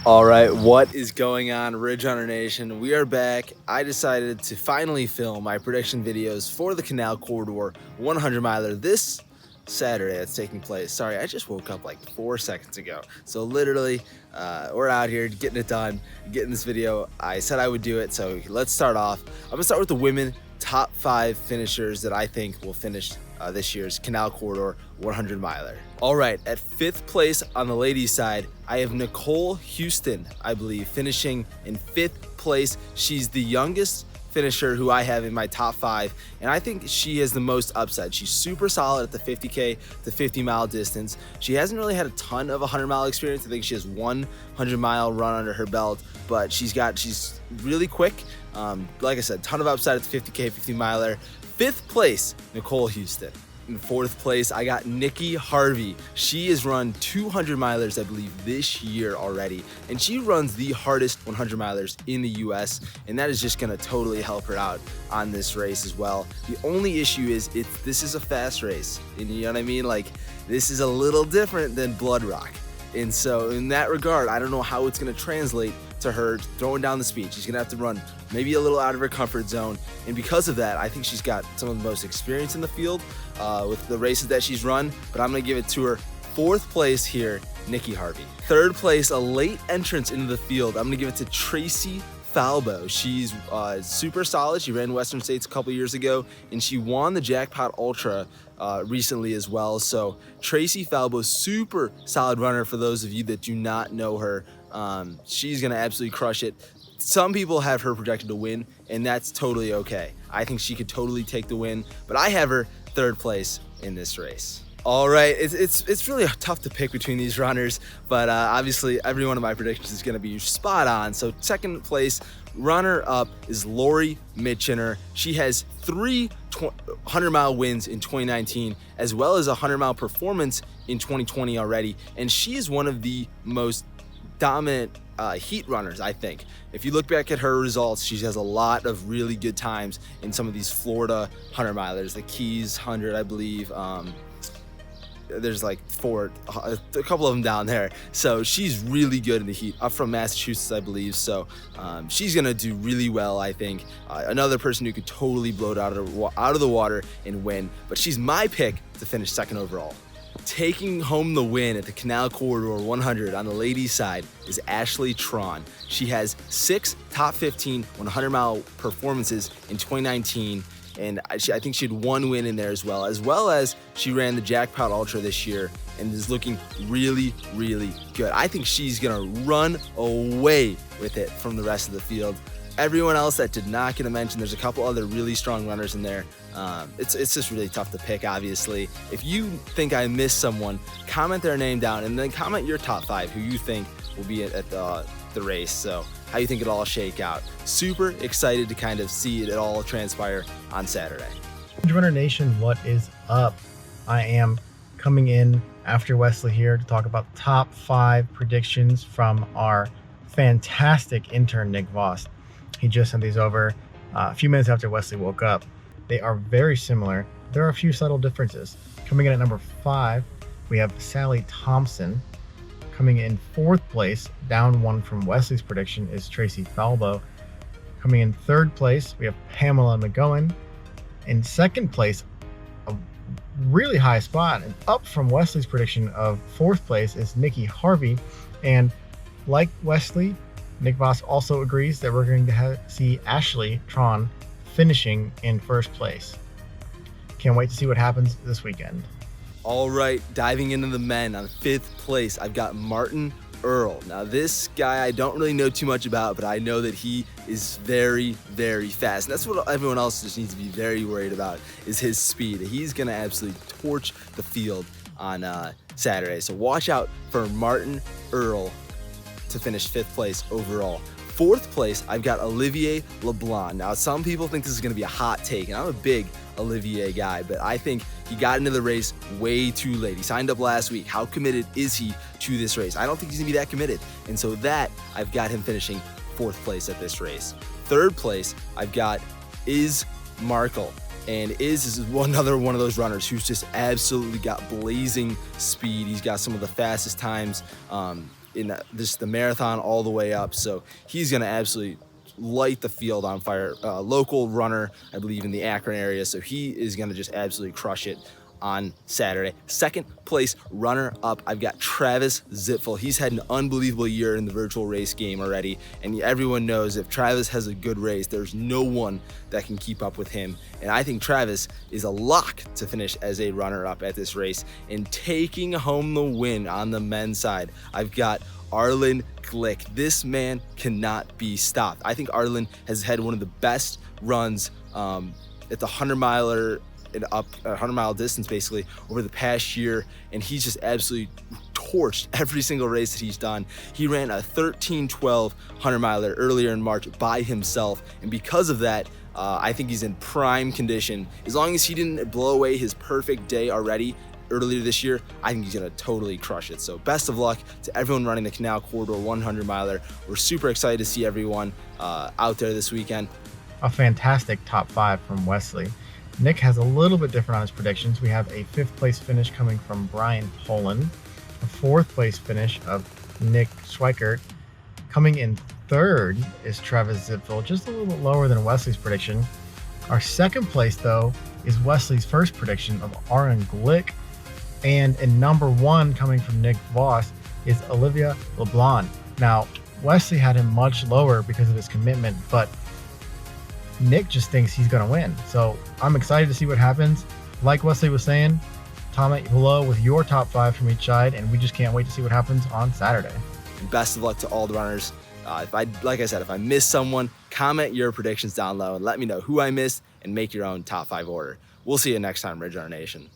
All right, what is going on, Ridge Runner Nation? We are back. I decided to finally film my prediction videos for the Canal Corridor 100 miler this Saturday that's taking place. Sorry, I just woke up like 4 seconds ago. So literally, we're out here getting it done, getting this video. I said I would do it, so let's start off. I'm gonna start with the women top 5 finishers that I think will finish this year's Canal Corridor 100 miler. All right, at 5th place on the ladies side, I have Nicole Houston, I believe, finishing in 5th place. She's the youngest finisher who I have in my top 5, and I think she has the most upside. She's super solid at the 50K to 50 mile distance. She hasn't really had a ton of 100 mile experience. I think she has one 100 mile run under her belt, but she's really quick. Like I said, ton of upside at the 50K 50 miler. 5th place, Nicole Houston. In 4th place, I got Nikki Harvey. She has run 200 milers, I believe, this year already, and she runs the hardest 100 milers in the US, and that is just gonna totally help her out on this race as well. The only issue is this is a fast race, and you know what I mean? Like, this is a little different than Blood Rock. And so in that regard, I don't know how it's gonna translate to her throwing down the speed. She's gonna have to run maybe a little out of her comfort zone. And because of that, I think she's got some of the most experience in the field with the races that she's run, but I'm gonna give it to her. 4th place here, Nikki Harvey. 3rd place, a late entrance into the field. I'm gonna give it to Tracy Falbo. She's super solid. She ran Western States a couple years ago, and she won the Jackpot Ultra recently as well. So Tracy Falbo, super solid runner for those of you that do not know her. She's gonna absolutely crush it. Some people have her projected to win, and that's totally okay. I think she could totally take the win, but I have her 3rd place in this race. All right, it's really tough to pick between these runners, but obviously every one of my predictions is gonna be spot on. So 2nd place runner up is Lori Mitchener. She has 3 100 mile wins in 2019, as well as a 100 mile performance in 2020 already, and she is one of the most dominant heat runners, I think. If you look back at her results, she has a lot of really good times in some of these Florida 100 milers, the Keys 100, I believe. There's like a couple of them down there. So she's really good in the heat, up from Massachusetts, I believe. So she's gonna do really well, I think. Another person who could totally blow it out of the water and win, but she's my pick to finish 2nd overall. Taking home the win at the Canal Corridor 100 on the ladies' side is Ashley Tron. She has 6 top 15 100 mile performances in 2019, and I think she had 1 win in there as well as she ran the Jackpot Ultra this year and is looking really, really good. I think she's gonna run away with it from the rest of the field. Everyone else that did not get a mention, there's a couple other really strong runners in there. It's just really tough to pick, obviously. If you think I missed someone, comment their name down and then comment your top 5 who you think will be at the race. So how you think it'll all shake out. Super excited to kind of see it all transpire on Saturday. Ridge Runner Nation, what is up? I am coming in after Wesley here to talk about top 5 predictions from our fantastic intern, Nick Voss. He just sent these over a few minutes after Wesley woke up. They are very similar. There are a few subtle differences. Coming in at number 5, we have Sally Thompson. Coming in 4th place, down 1 from Wesley's prediction, is Tracy Falbo. Coming in 3rd place, we have Pamela McGowan. In 2nd place, a really high spot, and up from Wesley's prediction of 4th place, is Nikki Harvey. And like Wesley, Nick Voss also agrees that we're going to see Ashley Tron finishing in 1st place. Can't wait to see what happens this weekend. All right, diving into the men on 5th place, I've got Martin Earl. Now this guy I don't really know too much about, but I know that he is very, very fast. And that's what everyone else just needs to be very worried about, is his speed. He's gonna absolutely torch the field on Saturday. So watch out for Martin Earl to finish 5th place overall. 4th place, I've got Olivier LeBlanc. Now, some people think this is gonna be a hot take, and I'm a big Olivier guy, but I think he got into the race way too late. He signed up last week. How committed is he to this race? I don't think he's gonna be that committed. And so I've got him finishing 4th place at this race. 3rd place, I've got Iz Markle. And is another one of those runners who's just absolutely got blazing speed. He's got some of the fastest times in just the marathon all the way up. So he's going to absolutely light the field on fire. Local runner, I believe, in the Akron area. So he is going to just absolutely crush it on Saturday. Second place runner up, I've got Travis Zipfel. He's had an unbelievable year in the virtual race game already, and everyone knows if Travis has a good race, there's no one that can keep up with him. And I think Travis is a lock to finish as a runner up at this race. And taking home the win on the men's side, I've got Arlen Glick. This man cannot be stopped. I think Arlen has had one of the best runs at the 100-miler and up a 100-mile distance basically over the past year, and he's just absolutely torched every single race that he's done. He ran a 13:12 100-miler earlier in March by himself, and because of that, I think he's in prime condition. As long as he didn't blow away his perfect day already earlier this year, I think he's gonna totally crush it. So best of luck to everyone running the Canal Corridor 100-miler. We're super excited to see everyone out there this weekend. A fantastic top 5 from Wesley. Nick has a little bit different on his predictions. We have a 5th place finish coming from Brian Poland, a 4th place finish of Nick Schweikert. Coming in 3rd is Travis Zipfel, just a little bit lower than Wesley's prediction. Our 2nd place, though, is Wesley's first prediction of Arlen Glick. And in number 1, coming from Nick Voss, is Olivia LeBlanc. Now, Wesley had him much lower because of his commitment, but Nick just thinks he's going to win. So I'm excited to see what happens. Like Wesley was saying, comment below with your top 5 from each side, and we just can't wait to see what happens on Saturday. And best of luck to all the runners. Like I said, if I miss someone, comment your predictions down low and let me know who I missed and make your own top 5 order. We'll see you next time, Ridge Runner Nation.